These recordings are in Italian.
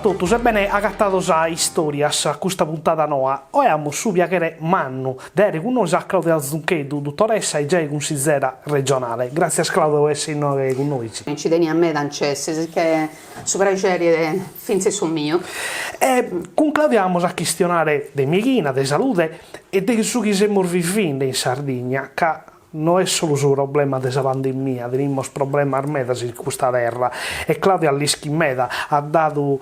tutti, sebbene agattados a historias a questa puntata noa, oiamo su piacere mannu, deri con noi a Claudia Zunchedu, dottoressa e già consigliera regionale. Grazie a Claudio per essere con noi. Ci teni a me d'ancessi, che su piacere finché sono mio. Con Claudia vamos a questionare di medicina, di salute e di su che siamo vivendo in Sardegna, che non è solo un problema della pandemia, abbiamo problemi armedasi in questa terra e Claudia Lischimeda ha dato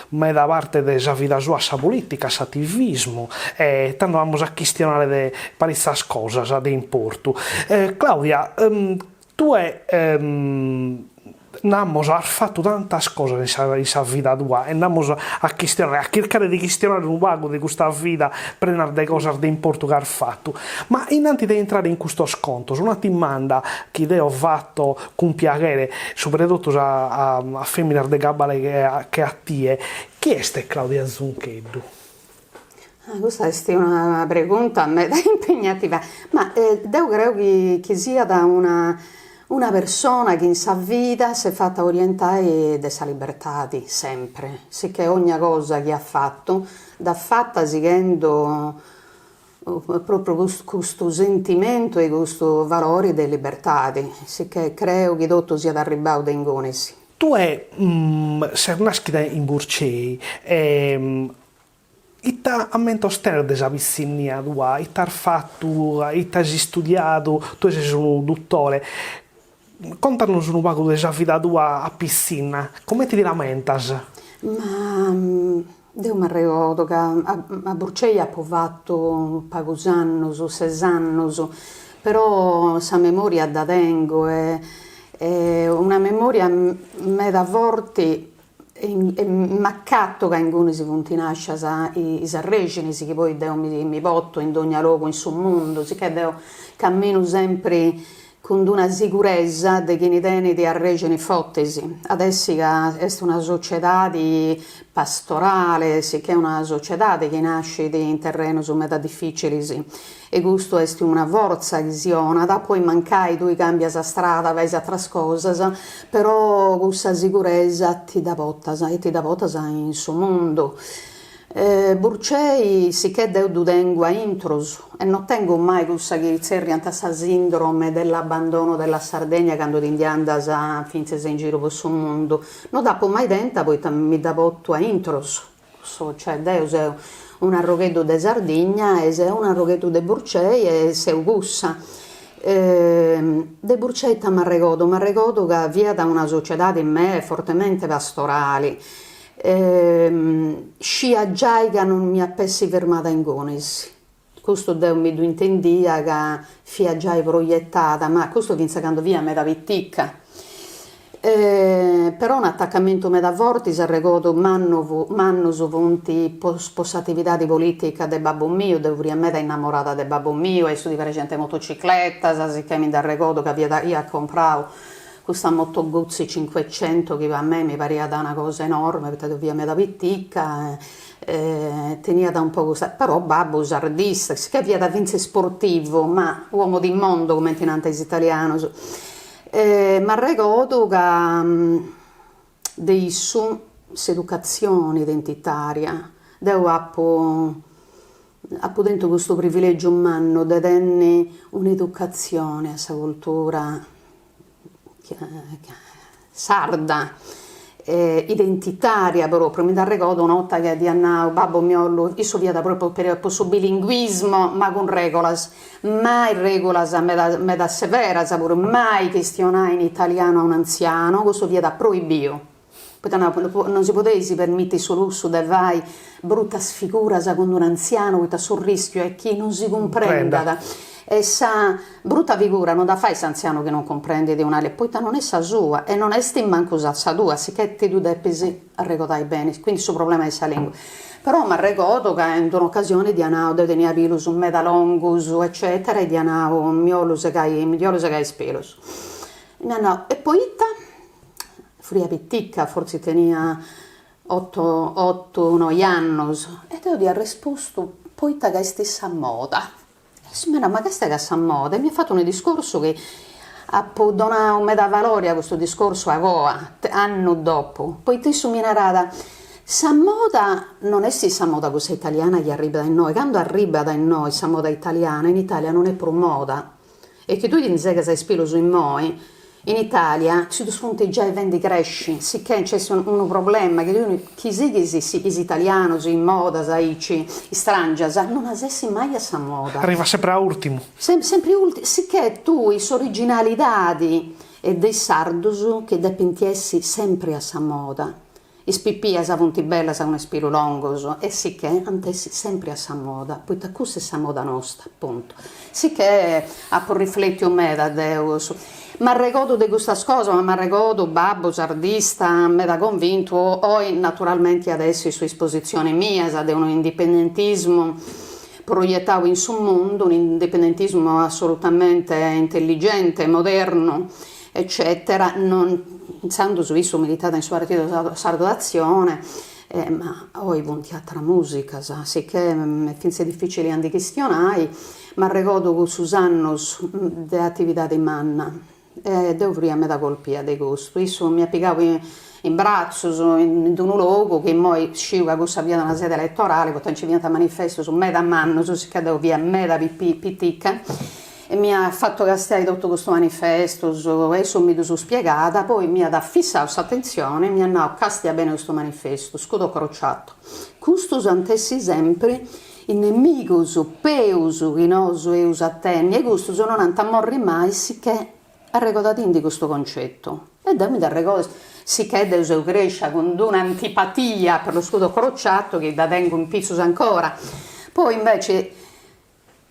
meda parte della vita sua a politica, all'attivismo e tanto vamos a questionare di queste cose di importo. Claudia, tu abbiamo fatto tante cose nella vita tua e abbiamo a cercare di questionare un po' di questa vita, prendere delle cose di importo che hai fatto. Ma innanzi di entrare in questo sconto, una domanda che io ho fatto con piacere, soprattutto a femmine di Gabale che a te, chi è Claudia Zunchedu? Questa è una pregunta impegnativa, ma io credo che sia da una persona che in sa vita si è fatta orientare della libertà sempre, sicché ogni cosa che ha fatto, l'ha fatta seguendo proprio questo sentimento e questo valore della libertà, sicché credo che tutto sia arrivato in Gonesi. Tu sei nascita in Burcei, ita a mento stare desa vicinnia tua, ita fatto, ita studiato, tu sei un dottore. Contanos un po' della vita tua a piscina, come ti lamentas? Ma io mi ricordo che a Burcei ho fatto pochi anni, 6 anni, però questa memoria da tengo è una memoria meda forte e m'accatto che in cui si funtinascia i sarregini, che poi io mi porto in ogni luogo in sul mondo, che io cammino sempre con una sicurezza di chi ne tiene di arregini fottesi. Adesso è una società pastorale, che è una società che nasce in terreno su metà difficili, sì. E questo è una forza che si ha, da poi mancai, tu cambia la strada, vai a altre cose, però questa sicurezza ti dà portas in suo mondo. Burcei si che io tengo a intros e non tengo mai questa che rientra questa sindrome dell'abbandono della Sardegna quando ti andas a finché sei in giro per il mondo, non dopo mai denta poi mi da botto a intros, cioè io sei un arroghetto di Sardegna e sei un arroghetto di Burcei e sei gussa. De Burcei mi ricordo che via da una società di me fortemente pastorale. Scia già che non mi appessi fermata in Gonesi, questo io mi intendia che fia già proiettata, ma questo pensa quando via me da vitticca, però un attaccamento me da forte si ricordo manno su punti sposatività di politica del babbo mio, devo me da innamorata del babbo mio e su di recente motocicletta, che mi da ricordo che io comprato questa Moto Guzzi 500 che a me mi pareva da una cosa enorme, perché via me da vitticca, tenia da un po' questa, però babbo sardista, che via da vince sportivo, ma uomo di mondo come tenante italiano. Ma ricordo che dei su educazione identitaria, devo appo dentro questo privilegio umano, di tenere un'educazione a questa cultura sarda, identitaria proprio. Mi da ricordo una volta che di annao babbo mio io via da proprio per il bilinguismo, ma con regolas, mai regolas me da severa, pure mai questionare in italiano a un anziano, questo via da proibio. Non si poteva permettere solo lusso di vai brutta sfigura con un anziano che sul rischio e chi non si comprenda. E sa brutta figura non da fai anziano che non comprende di una poi non è sa sua e non è manco sa tua, sicché te tu devi ricordare bene, quindi il suo problema è sa lingua. Però mi ricordo che in un'occasione di anao tenia pilus un medalongus eccetera e di anao miolus che spelus e poi fria pitticca forse tenia 8-9 anni e io gli ho risposto poi che è stessa moda. Ma questa è la moda e mi ha fatto un discorso che ha donato un meta valore a questo discorso a Goa, anno dopo. Poi ti su minerata Sa moda non è sa moda questa italiana che arriva da noi, quando arriva da noi sa moda italiana, in Italia non è più moda. E che tu gli dici che sei spilo su in noi, in Italia ci sono già i vendi cresci, sicché c'è un problema, che tu chi si italiano, in moda, ci strangia, non asessi mai a sa moda. Arriva sempre a ultimo. Sempre ultimo, sicché tu, i originalità e dei sardos che depintiessi sempre a sa moda. I spipia sa punti bella sa un spiro longoso e sicché antessi sempre a sa moda, poi da questa è sa moda nostra, appunto. Sicché a por riflettere me da Deus. Ma ricordo di questa cosa, ma ricordo babbo sardista, me da convinto, poi naturalmente adesso su esposizione mia, di un indipendentismo proiettato in su mondo, un indipendentismo assolutamente intelligente, moderno, eccetera, non pensando su isso militata in suo partito sardo d'azione, ma poi punti altra musica, sicché è finse difficile di questionare, ma ricordo che Susanno delle attività di manna, dovrei me da colpire di gusto, io mi applicavo in braccio in un luogo che poi scivola questa via da una sede elettorale, quando ci viene a manifesto su me da manno, su si cade via me da pitica, e mi ha fatto gastare tutto questo manifesto e mi sono spiegata, poi mi ha fissato questa attenzione, mi ha detto castia bene questo manifesto, scudo crociato. Questo antessi sempre i nemici peus che noi eus attenni e questo non antamorri mai sicché ha ricordato di questo concetto. E da mi da ricordo sicché Deus cresce con un'antipatia per lo scudo crociato che da tengo in pizzo ancora. Poi invece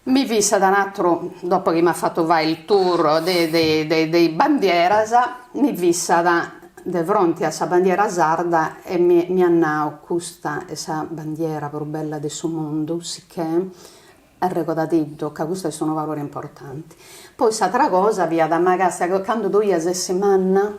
mi vista da un altro, dopo che mi ha fatto il tour dei bandieras, mi vista da fronte a questa bandiera sarda e mi ha questa esa bandiera più bella del suo mondo, sicché ha ricordato che questi sono valori importanti. Poi s'altra cosa, via da magari, quando tu a settimana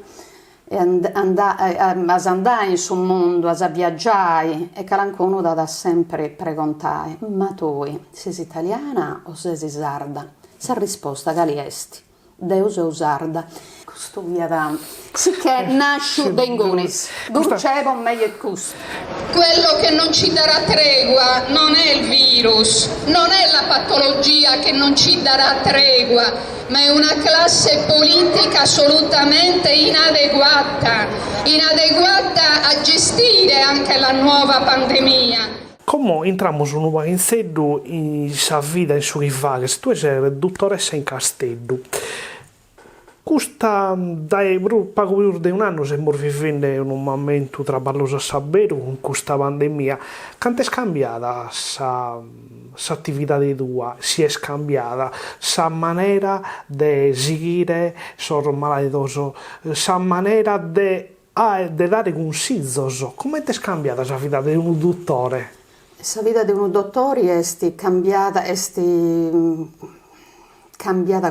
andai in su mondo, a viaggiare e calancuno da sempre preguntare, ma tu sei italiana o sei sarda? Sa risposta che esti, Deus è sarda. Questo via da... Sicché nasce dengunis, brucevo meglio il custo. Quello che non ci darà tregua non è il virus, non è la patologia che non ci darà tregua, ma è una classe politica assolutamente inadeguata a gestire anche la nuova pandemia. Come entriamo su un painzeddu in sa vita in su rivagas, tu sei dottoressa in Castello. Questa, dai poco più di un anno, stiamo vivendo in un momento traballoso a saber con questa pandemia. Quanto è scambiata questa attività di tua? Si è scambiata questa maniera di seguire sul malato, questa maniera di dare consigli? Come è scambiata la vita di un dottore? La vita di un dottore è cambiata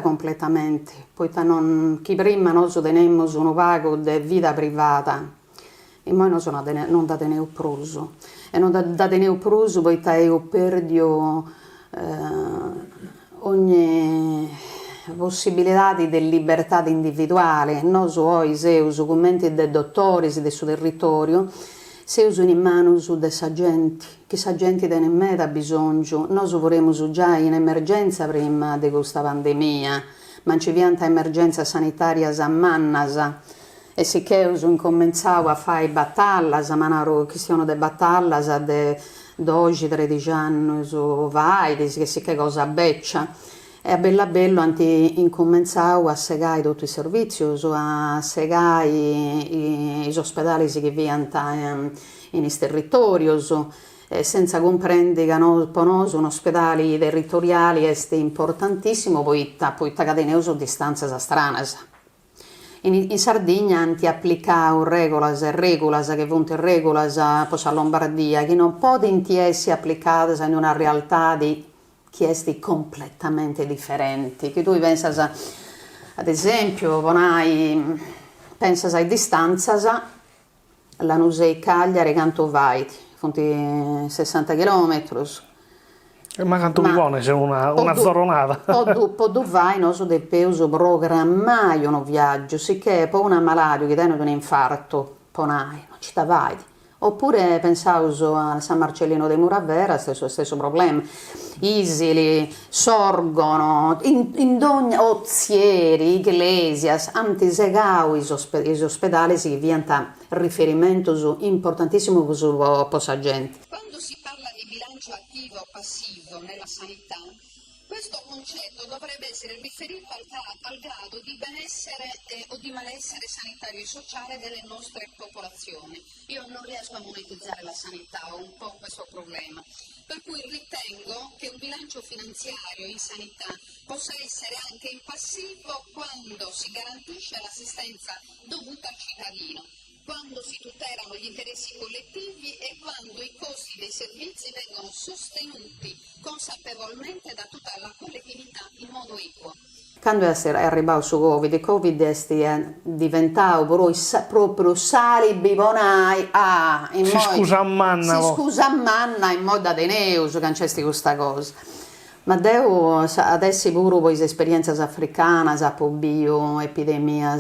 completamente, poiché chi prima noi tenemmo un vago di vita privata e poi non da tenere pruso e non da tenere pruso poiché io perdo ogni possibilità di libertà individuale. Noi oggi siamo commenti dei dottori del suo territorio, siamo in mano di sa gente, che sa gente tiene me da bisogno. Noi vorremmo già in emergenza prima di questa pandemia, ma ci viene emergenza sanitaria a mannasa, e sicché ho incominciato a fare battaglie, ma una questione di battaglie di 12-13 anni, vai, che sicché cosa beccia. E a bello anti incominciavo a segare tutti i servizi, a segare gli ospedali che vi in questi territori, senza comprendere che per noi un ospedale territoriale è importantissimo, poi che sono distanze strane. In Sardegna hanno applicato regole che vanno in regola a Lombardia, che non possono essere applicate in una realtà di chiesti completamente differenti, che tu pensi ad esempio pensi a distanza la Nusei Cagliari canto vai fonti 60 km ma canto buone c'è una zoronata poi tu vai non so del peso programmaio un viaggio sicché poi una malaria che danno un infarto poi non ci vai Oppure pensavo a San Marcellino de Muravera, stesso problema. Isili sorgono in ogni ozieri, iglesias, antisegau i ospedali si diventa riferimento importantissimo per la gente. Quando si parla di bilancio attivo o passivo nella sanità, questo concetto dovrebbe essere riferito al grado di benessere o di malessere sanitario e sociale delle nostre popolazioni. Io non riesco a monetizzare la sanità, ho un po' questo problema, per cui ritengo che un bilancio finanziario in sanità possa essere anche in passivo quando si garantisce l'assistenza dovuta al cittadino, quando si tutelano gli interessi collettivi e quando i costi dei servizi vengono sostenuti consapevolmente da tutta la collettività in modo equo. Quando è arrivato su il Covid è diventato proprio sali bivonai si scusa a manna in modo da Deneus che non c'è questa cosa. Ma devo adesso pure per esperienze africane, per bioepidemie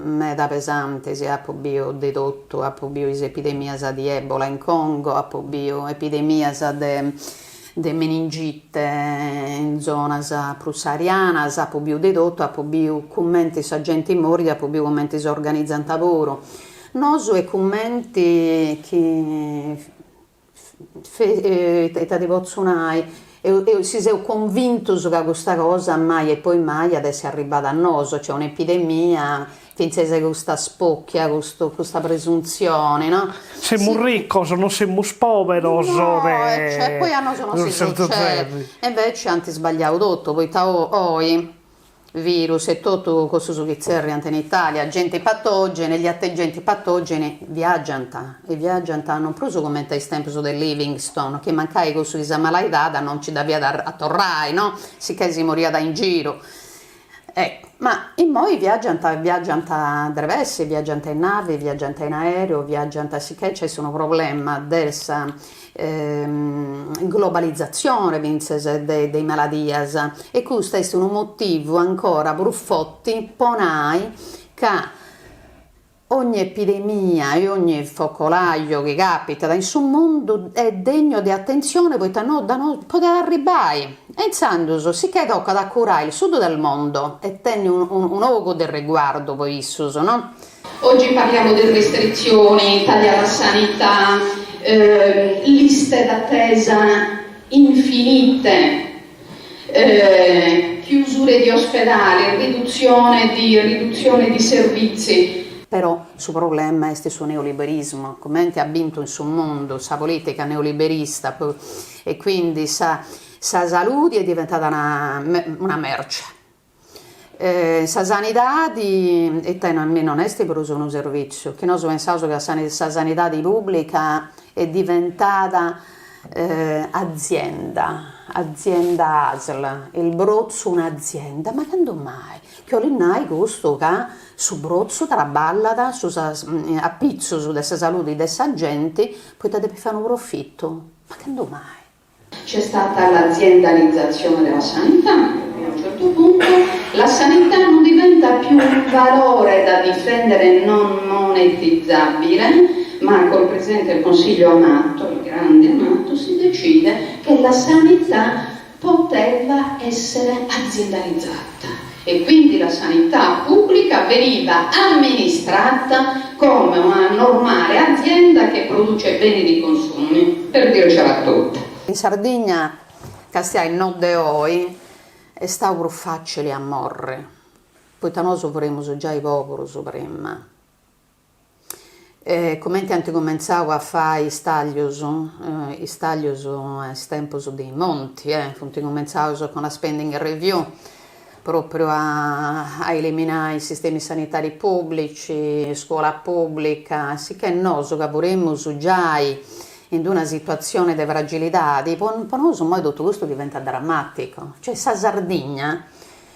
meda pesanti, per biodedotto, per bioepidemie di Ebola in Congo, per bioepidemie de meningite in zona prussariana, per biodedotto, per biocommenti agenti morti, per biocommenti organizzanti lavoro. Noso e commenti che di Bozzunai e si sono convinto che questa cosa mai e poi mai adesso è arrivata a noi, c'è un'epidemia, finché c'è questa spocchia, questa presunzione, no? Siamo ricchi, non siamo poveri, no, cioè, poi a noi non si succede, e invece hanno sbagliato tutto, poi oggi virus e tutto questo su Chizzerri anche in Italia, agenti patogeni, gli agenti patogeni viaggiano non proprio come ai tempi del Livingstone, che mancai questo di malaità non ci da via a torrai, no? Si che si moria da in giro. Ma in noi viaggiano a drevesse, viaggiano in nave, viaggiano in aereo, viaggiano a sì che c'è un problema della globalizzazione dei maladias e questo è un motivo ancora bruffotti ponai che ogni epidemia e ogni focolaio che capita in sul mondo è degno di attenzione poiché da noi poteva arrivare e intanto si che tocca da curare il sud del mondo e tenni un ogo del riguardo poi issuso, no? Oggi parliamo di restrizioni, tagli alla sanità, liste d'attesa infinite, chiusure di ospedali, riduzione di servizi. Però il problema è questo neoliberismo, come ha vinto in suo mondo la politica neoliberista e quindi la salute è diventata una merce. La sanità non è per un servizio, che noi pensiamo che la sanità pubblica è diventata azienda ASL, il brozzo un'azienda, ma quando mai? Che olinai gusto che su brozzo traballata a pizzo su dessa salute dessa gente, poi deve fare un profitto, ma quando mai? C'è stata l'aziendalizzazione della sanità, a un certo punto la sanità non diventa più un valore da difendere non monetizzabile, ma col Presidente del Consiglio Amato, il grande Amato, si decide che la sanità poteva essere aziendalizzata e quindi la sanità pubblica veniva amministrata come una normale azienda che produce beni di consumi, per dircela tutta. In Sardegna, Castai non de oi, è stato più facile a morre, poi noi sovremo già i popoli prima. Come anche cominciavo a fare i staglios a tempo dei monti, cominciavo con la spending review, proprio a eliminare i sistemi sanitari pubblici, scuola pubblica, sì che noi lavoremmo già in una situazione di fragilità, per noi tutto questo diventa drammatico, cioè sa Sardegna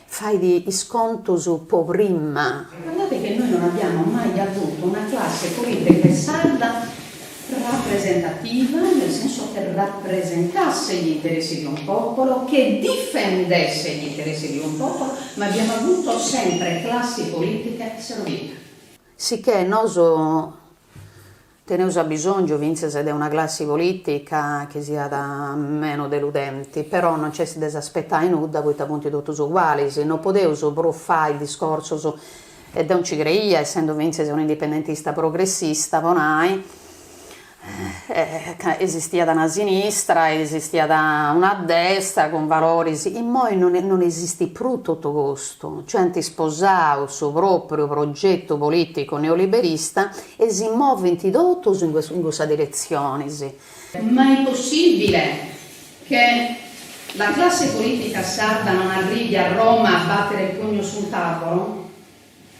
fai di sconto su povremma. Guardate che noi non abbiamo mai avuto una classe politica sarda rappresentativa, nel senso che rappresentasse gli interessi di un popolo, che difendesse gli interessi di un popolo, ma abbiamo avuto sempre classi politiche servite. Sicché noi Teneus a bisogno, vince se è una classe politica che sia da meno deludenti, però non c'è si desaspettare nuda, voi punti tutti uguali, se non poteus fare il discorso e non ci creia, essendo vince un indipendentista progressista, vonai, esistia da una sinistra, esistia da una destra con valori, in noi non esiste più tutto questo, cioè antisposato su proprio progetto politico neoliberista e si muovono tutti in questa direzione. Sì. Ma è possibile che la classe politica sarda non arrivi a Roma a battere il pugno sul tavolo?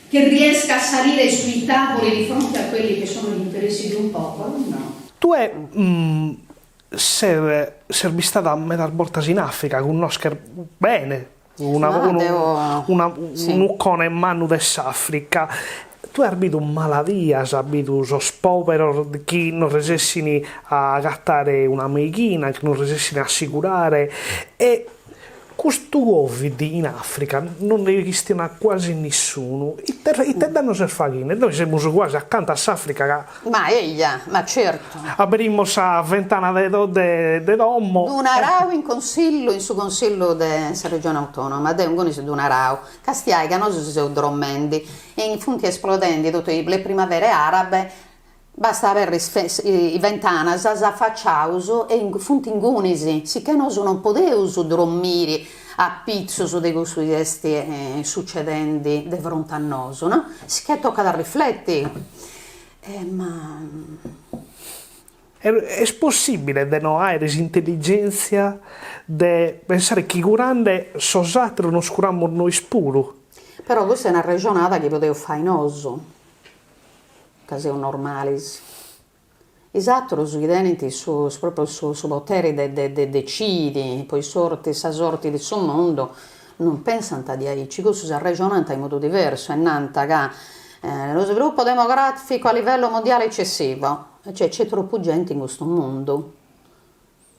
Che riesca a salire sui tavoli di fronte a quelli che sono gli interessi di un popolo? No. Tu sei stata a metà volte in Africa, conosci bene un'uccone in mano dell'Africa. Tu hai avuto malattia, hai avuto povero che non riescono a gattare una medicina, che non riescono a assicurare, e questo Covid in Africa non esiste quasi nessuno. E te danno se fagine, noi siamo quasi accanto a Africa. Ma certo. Avremo a ventana de domo. Una RAU in consiglio, in suo consiglio della regione autonoma, di un consiglio di una RAU. Castiai, che non si sono drommendi, e in funti esplodenti tutte le primavere arabe. Basta avere i ventanas a facciauso e in funti ingunisi, sicché non poteus dormire a pizzo su dei gesti succedenti de fronte a noi, no? Sicché tocca da riflettere. Ma è possibile di non avere intelligenza di pensare che grande sosatro non scuriamo noi spuro? Però questa è una ragionata che potevo fare in oso. Casi normali. Esatto, sui tenenti proprio su potere de decidi, poi sorti di suo mondo, non pensano di aici, questo si ragionano in modo diverso, è nanta che lo sviluppo demografico a livello mondiale eccessivo, cioè c'è troppo gente in questo mondo.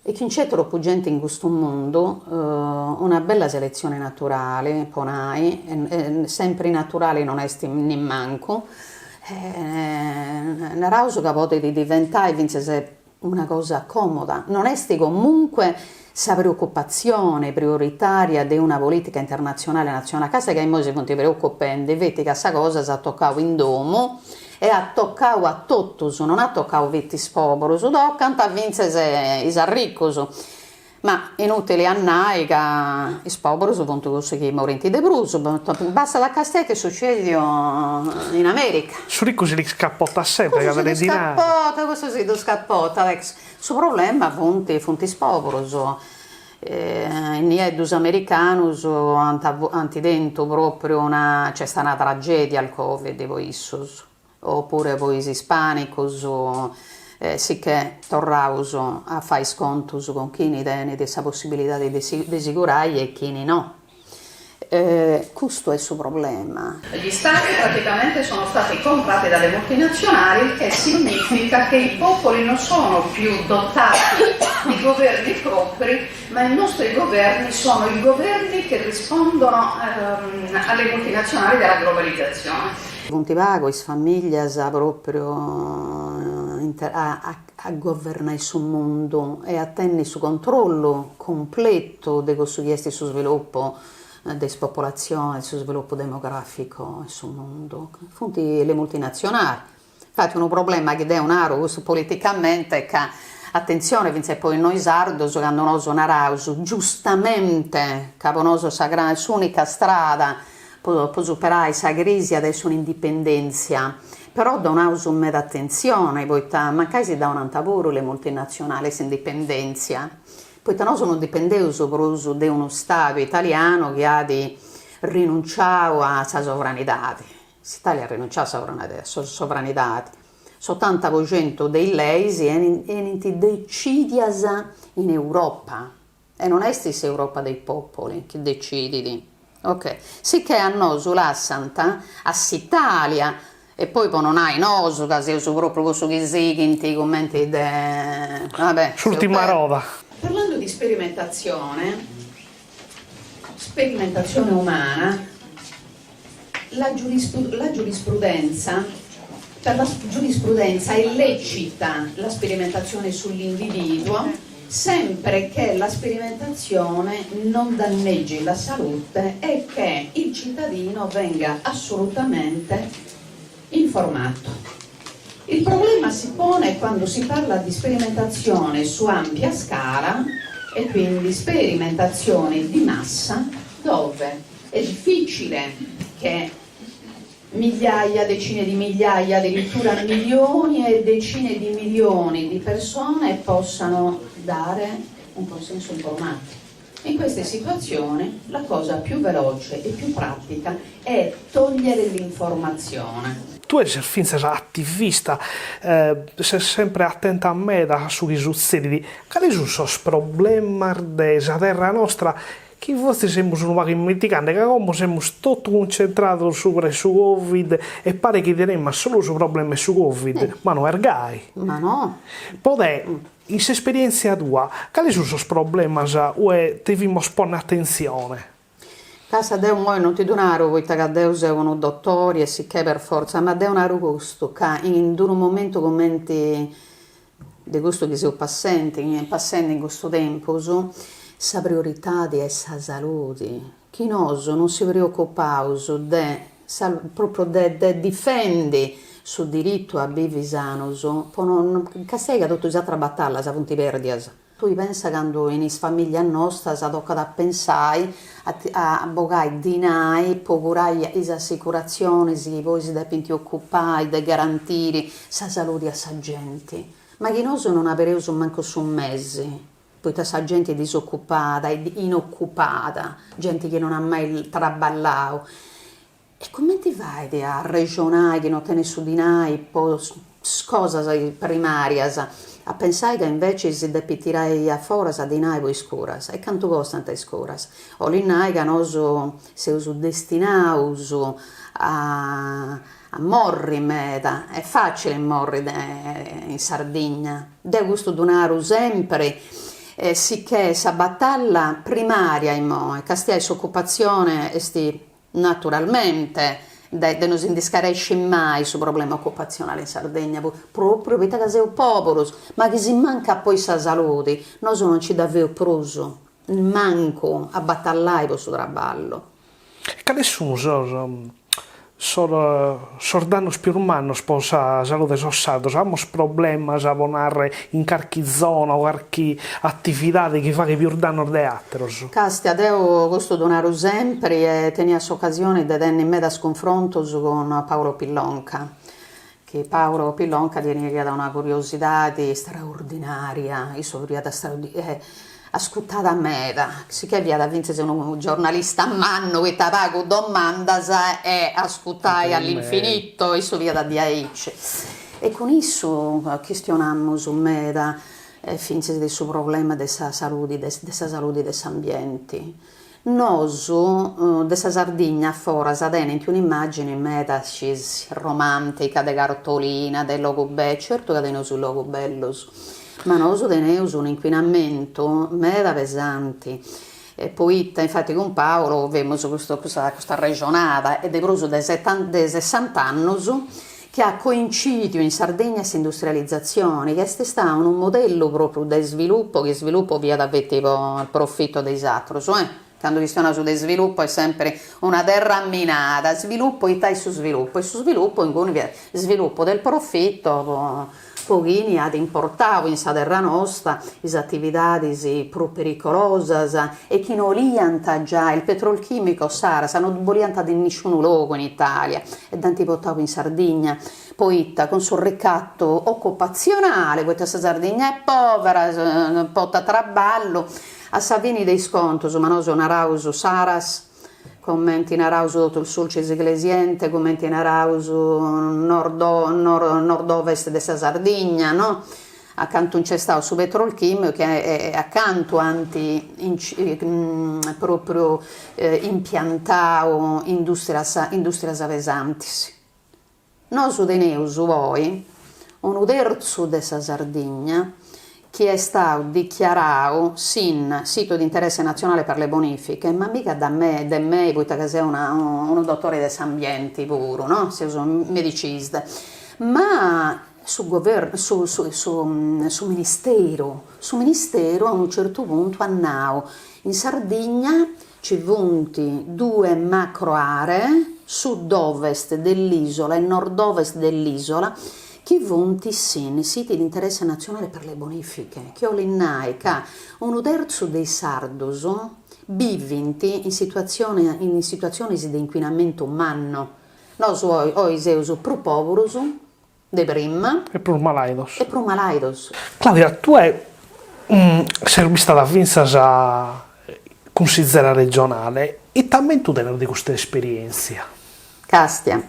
E chi c'è troppo gente in questo mondo, una bella selezione naturale, ponai, sempre naturale non è manco, una rausa che potete diventare una cosa comoda, non è comunque la preoccupazione prioritaria di una politica internazionale nazionale, casa che in si punti preoccupando, vedi che questa cosa si ha toccato in domo e ha toccato a tutti, non ha toccato vitti poveri, toccano a vincere i ricchi. Ma inutile annai che i poveri sono tutti che morenti di bruso, basta da Castel che succede in America. Su ricco si scappotta sempre, questo si scappota, il suo problema fonti poveri, in niedus americanus antidento proprio c'è stata una tragedia al Covid, voi issus, oppure voi ispanicus, sicché torrauso a fare scontus con chi ne tiene questa possibilità di assicurare e chi ne no. Questo è il suo problema. Gli stati praticamente sono stati comprati dalle multinazionali, il che significa che i popoli non sono più dotati di governi propri, ma i nostri governi sono i governi che rispondono alle multinazionali della globalizzazione. Punti vago, is famiglie proprio a governare sul mondo e a tenere su controllo completo di questo chiesti su sviluppo della popolazione, sul sviluppo demografico sul mondo. Fonti le multinazionali. Infatti un problema che è un aro questo politicamente è che attenzione, vince poi noi sardos che hanno noso narauso giustamente caponoso sagrada l'unica strada per superare questa crisi adesso un'indipendenza. Però da un meda attenzione, poiché magari si dà un antavoro le multinazionali in indipendenza, poiché noi sono dipendenti di uno Stato italiano che ha di rinunciare a sovranità. L'Italia ha rinunciato a sovranità. Soltanto 80% dei leisi è decidiasa in Europa. E non è stessa Europa dei popoli che decidi. Ok. Sicché a noi sulla Santa, a Italia, e poi non hai noso che sei proprio questo che sei in commenti vabbè l'ultima roba. Parlando di sperimentazione umana, la giurisprudenza Per la giurisprudenza è lecita la sperimentazione sull'individuo sempre che la sperimentazione non danneggi la salute e che il cittadino venga assolutamente informato. Il problema si pone quando si parla di sperimentazione su ampia scala e quindi sperimentazione di massa, dove è difficile che migliaia, decine di migliaia, addirittura milioni e decine di milioni di persone possano dare un consenso informato. In queste situazioni la cosa più veloce e più pratica è togliere l'informazione. Tu sei finza attivista, sei sempre attenta a me su che succede. Quali sono i problemi della terra nostra che forse siamo un po' dimenticati, che come siamo tutti concentrati su Covid e pare che diremmo solo su problemi su Covid, ma non è gai. Ma no. Poi, in questa esperienza tua, quali sono i problemi che dobbiamo porre attenzione? Casa Deo moi non ti donaro, poiché che Deo è un dottore e si che per forza, ma Deo un gusto, che in un momento commenti di questo che siamo passando in questo tempo, la priorità di essere salute. Chi non si preoccupa proprio di difendere sul diritto a vivere sano, che sei tutto un'altra battaglia, se non ti perdi. Tu pensi quando in famiglia nostra si tocca da pensare a bogare dinai, procurare le assicurazioni, che poi si devono occupare di garantire la salute a sa gente. Ma chi non ha preso manco su un mese. Poi questa gente è disoccupata, è inoccupata, gente che non ha mai traballato. E come ti vai a ragionare che non tiene su di noi, poi cose primarie, a pensare che invece si deve tirare fuori di noi poi scuras? E quanto costano le scuras? O lì noi che noi siamo destinati a morri meta, è facile morire in Sardegna, de questo donaro sempre, sicché sa battaglia primaria in che stia occupazione naturalmente non si indiscaresce mai sul problema occupazionale in Sardegna, proprio perché che siamo popolo, ma che si manca poi sa salute, noi non ci davvero proso, manco a battagliare questo traballo. Quali sono danni più umani per la salute sociale? Abbiamo problemi a ponere in qualche zona o qualche attività che fa più danno di altri? Castia, devo questo donare sempre e tenere occasione di tenere in mezzo sconfronto con Paolo Pillonca. Che Paolo Pillonca viene da una curiosità straordinaria, ascoltata a me, sicché via da vincere un giornalista a mano che ti pago domanda e ascoltai all'infinito e so via da DH. E con isso questionammo su me finché del suo problema della salute dell'ambiente. Nosu dessa Sardegna fora sadene in un'immagine meta romantica de cartolina del logo bello, certo che teniamo sul logo bello, ma nosu teniamo un inquinamento meta pesante. E poi infatti con Paolo abbiamo questa regionata ed è proprio dei 60 anni che ha coinciso in Sardegna questa industrializzazione, che è stato un modello proprio di sviluppo, che sviluppo via da tipo il profitto dei altri. Quando questione su sviluppo è sempre una terra minata, sviluppo e su sviluppo, e su sviluppo in cui sviluppo del profitto, pochini ad importare in terra nostra le attività più pericolose e che non lianta già il petrolchimico Sara, non lianta in nessun luogo in Italia e tanti portavo in Sardegna. Poi con sul ricatto occupazionale, questa Sardegna è povera, porta traballo, a Savini dei scontos, ma noi sono Arauso Saras, commenti in Arauso tutto il sulcis ecclesiente, commenti in Arauso nord-ovest della Sardegna, no? Accanto c'è stato su petrolchimico che è accanto proprio impiantato industria pesanti. Noi su Deneu, su voi, un terzo della Sardegna che è stato dichiarato sito di interesse nazionale per le bonifiche, ma mica da me, poiché sei un dottore dell'ambiente puro, no? Sei un medicista. ma su ministero a un certo punto a Nao. In Sardegna ci vunti due macro aree, sud-ovest dell'isola e nord-ovest dell'isola, che vunti sì, siti di interesse nazionale per le bonifiche, che olinnai, che un terzo dei sardos bivinti in situazioni di inquinamento umano. Noi oiseus pro poverus, de prima, E per malaidos. e pro malaidos. Claudia, tu sei stata vinta a consigliera regionale e también tu devi di questa esperienza. Castia,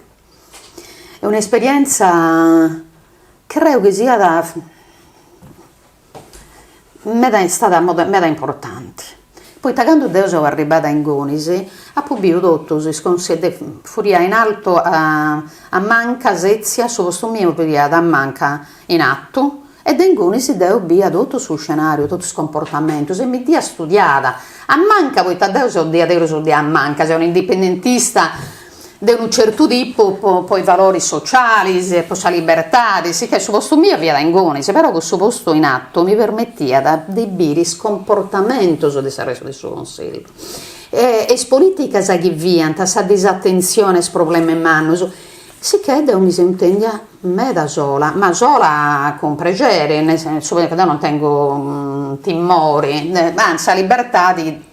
è un'esperienza credo che sia è stata meda importante. Poi quando Deo sono arrivata in Gonisi, ha pubblicato tutto, furia in alto a Manca, Sezia, su questo mio periodo a Manca in atto, ed in Gonisi Deo abbia tutto sul scenario, tutto il comportamento, se mi dia studiata. A Manca, poi Deo sono di a Manca, sei un indipendentista di un certo tipo, poi valori sociali, poi la libertà, sì che su posto mio via da Ingonese, però questo posto in atto mi permetteva di dire il comportamento del resto del suo consiglio. E politica sa che via, sa disattenzione, s problemi in mano, sì che Deo mi sentegna me da sola, ma sola con pregere, nel senso che non tengo timori, anzi la libertà di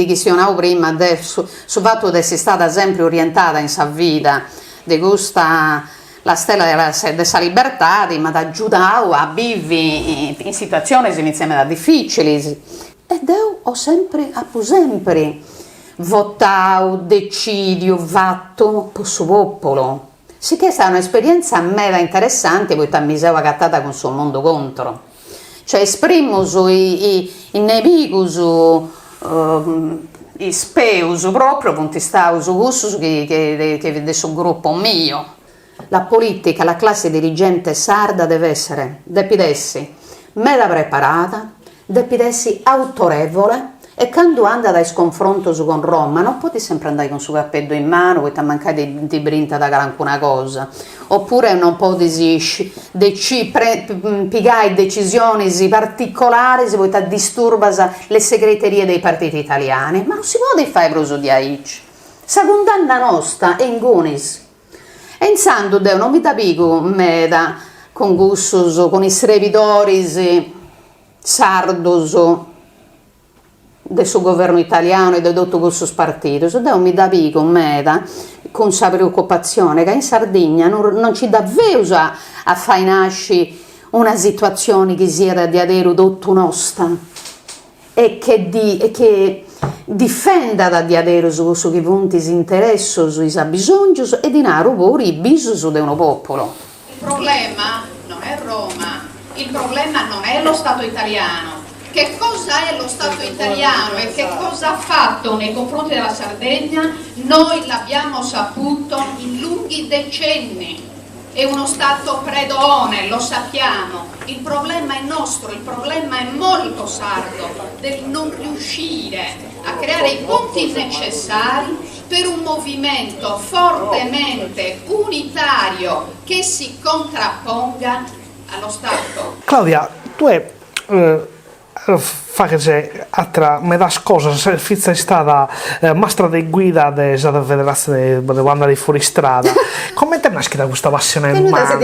chi si donavo prima, su fatto di essere stata sempre orientata in sa vita, di questa la stella della libertà, ma ti aiutavo a vivere in situazioni inizialmente difficili. E io ho sempre votato, decidio, fatto per suo popolo. Sì che è stata un'esperienza mega interessante, poi mi sono agattata con suo mondo contro. Cioè esprimo i nemici, i speus proprio contestaus gussus che del suo gruppo mio. La politica, la classe dirigente sarda deve essere meda preparata, deve essere autorevole, e quando anda dai sconfronto con Roma non può sempre andare con suo cappello in mano, poi ti manca di brinta da alcuna cosa, oppure non può piegare decisioni particolari se poi ti disturba le segreterie dei partiti italiani, ma non si può fare proso di aici. Sa condanna nostra è in Gunis. E in santo Deo non mi da pico meda con gussos, con i servitori sardos del suo governo italiano e di tutto questo partito, Deo mi da pico meda con sa preoccupazione che in Sardegna non ci davvero a fare nascere una situazione che sia di adero tutto nostra e che difenda da di adero su che punti si interessano sui bisogni e di naro pure i bisogni di uno popolo. Il problema non è Roma, il problema non è lo Stato italiano. Che cosa è lo Stato italiano e che cosa ha fatto nei confronti della Sardegna? Noi l'abbiamo saputo in lunghi decenni. È uno Stato predone, lo sappiamo. Il problema è nostro, il problema è molto sardo del non riuscire a creare i punti necessari per un movimento fortemente unitario che si contrapponga allo Stato. Claudia, tu fa che c'è altra metà cosa, sei stata mastra di guida della federazione di quando eri fuori strada. Come ti è nascita questa passione in mano?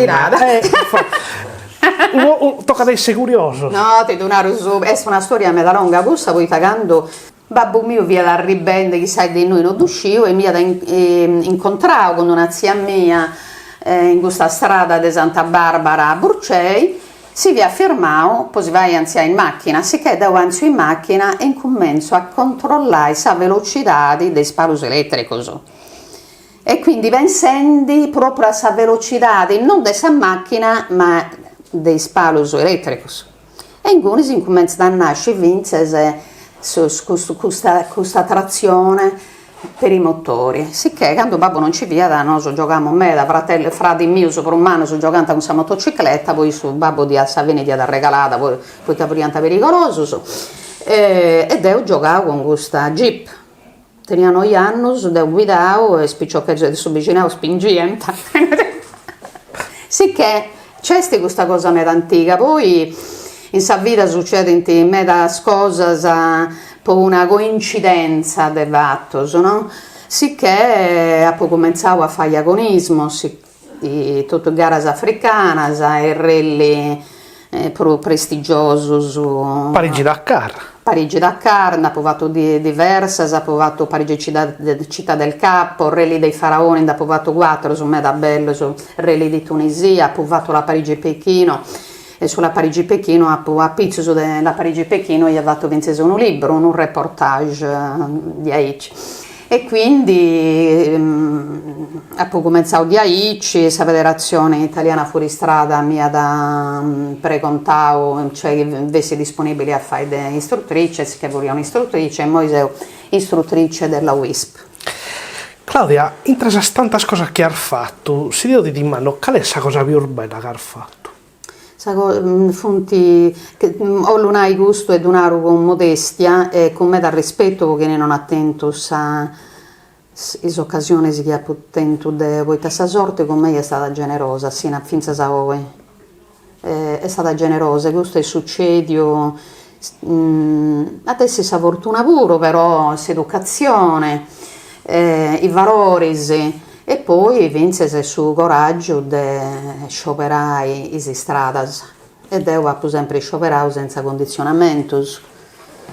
Tocca ad essere curioso. No, ti do è una storia meda longa, questa poi quando babbo mio via da ribende, chissà di noi non uscivo, e mi ha incontrato con una zia mia in questa strada di Santa Barbara a Burcei. Si vi affermavo, poi si va in macchina, si che davanti in macchina e incomincio a controllare la velocità dei spari elettrici. E quindi pensendi proprio a velocità non della macchina, ma dei spari elettrici. E in cui si incomincia a nascere questa trazione per i motori, sicché quando babbo non ci via, noi giocavamo me da frati mio per un mano giocando con questa motocicletta, poi su babbo di Savini di regalata, poi ti diventa pericoloso, ed io giocavo con questa Jeep, tenivano gli anni, io guidavo e spicciò che si avvicinavo spingente. Sì Sicché c'è questa cosa meda antica, poi in sa vita succedono meda cose per una coincidenza de fattos, no? Sicché ho cominciato a fare agonismo, di tutte garas africanas e rally pro prestigioso su Parigi-Dakar. Parigi-Dakar, ho provato diverse, ho provato Parigi-Città del Capo, rally dei Faraoni, ho provato 4, su me da bello, su rally di Tunisia, ho provato la Parigi-Pechino, e sulla Parigi-Pechino, a pizzo della Parigi-Pechino, gli ho fatto vincere un libro, un reportage di Aici. E quindi ho cominciato di Aici, questa federazione italiana fuoristrada mi ha precontato, cioè avessi disponibili a fare da istruttrice, che volevo un'istruttrice, e poi sono istruttrice della WISP. Claudia, tra le tante cose che hai fatto, si dio di mano, qual è la cosa più bella che hai fatto? Fonti che ho l'unai gusto e donaru con modestia e con me dal rispetto che non attento a is occasioni che ha potuto de voi sa sorte con me è stata generosa sino a finza sa voi è stata generosa questo è succedio adesso sa fortuna pure però s'educazione i valori e poi vince su coraggio di scioperare le strade e devo sempre scioperare senza condizionamento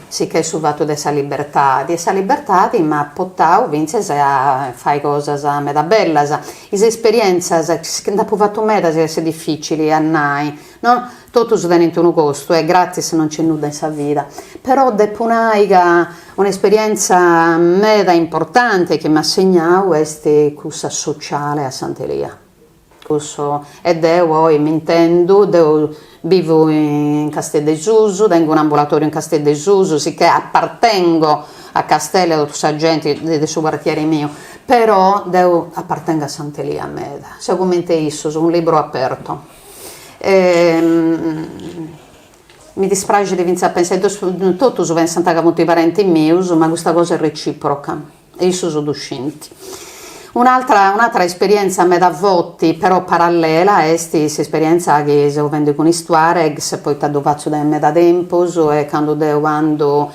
sicché su fatto di essa libertà mi ha portato vince a fare cose a meda belle le esperienze che ho fatto meda sono difficili a noi no? Tutto su tenente un costo e gratis non c'è nulla in sa vita però dopo un'esperienza meda importante che mi ha segnato è questa sociale a Sant'Elia e devo mi intendo vivo in Castel de Suso, tengo un ambulatorio in Castel de Suso, sicché appartengo a Castello e a tutta la gente del suo quartiere mio, però appartengo a Sant'Elia a me, secondo isso, su un libro aperto. Mi dispiace di iniziare a pensare tutto su pensando che molti parenti miei, ma questa cosa è reciproca, e isso sono uscenti. Un'altra esperienza a me da voti, però parallela, è questa esperienza che si vende con Istuaregs, poi ti faccio da me da tempo, e quando ando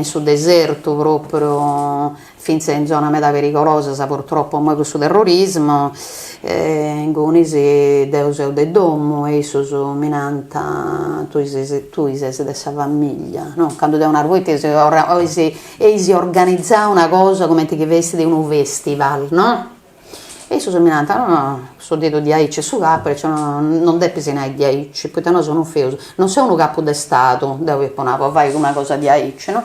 sul deserto proprio, finché in zona meda pericolosa, purtroppo poi sul terrorismo, in Gonisi devo de domo e su minanta tu sei dessa famiglia, no? Quando devo una volta si organizza una cosa come ti vesti di un festival, no? E su minanta no, sto detto di Aici su capo, cioè non devi pisinare di Aici, poi non sono feuso, non sei un capo di Stato, devo fare una cosa di Aici, no?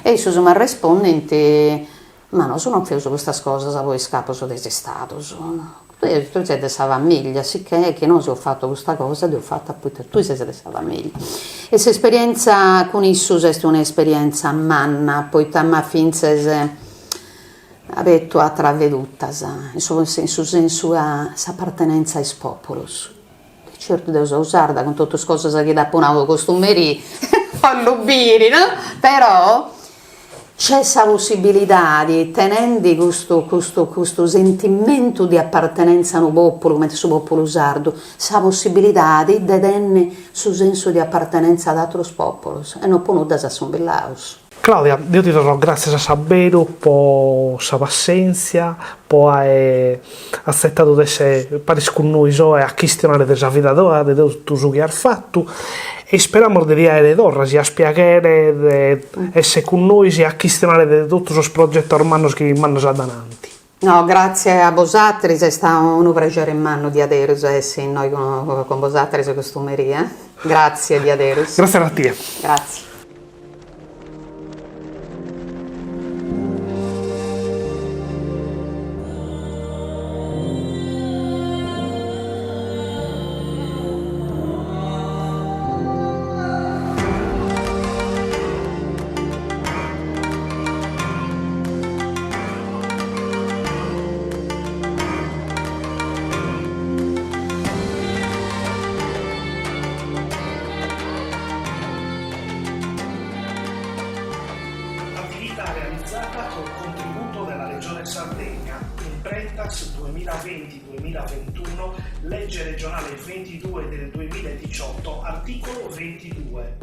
E su mi risponde ma non sono feuso queste cose, poi scappo su desistato, tu sei della famiglia, sicché che non se ho fatto questa cosa, ti ho fatta appunto, tu sei della famiglia. E questa esperienza con Issus è un'esperienza manna, poi tamma finze ha detto a travedutas, in suo senso a appartenenza ai popolus. Certo devo usarla con tutte le cose che da ponavo costumeri, fanno biri, no? Però c'è questa possibilità di tenere questo sentimento di appartenenza a un popolo, come su popolo sardo, questa possibilità di tenere su senso di appartenenza ad altri popoli, e non può nulla assombillaus. Claudia, io ti do grazie a Sabero per la pazienza, per aver accettato di essere con noi e a questionare della vita tua, di tutto ciò che hai fatto e speriamo di avere d'ora, a spiegare di essere con noi e a questionare di tutti i progetti ormai che mi hanno davanti. No, grazie a Bosatris, è stato un piacere in mano di aderos essere noi con Bosatris e costumeria. Grazie di aderos. Grazie a te. Grazie. Prentas 2020-2021, legge regionale 22 del 2018, articolo 22.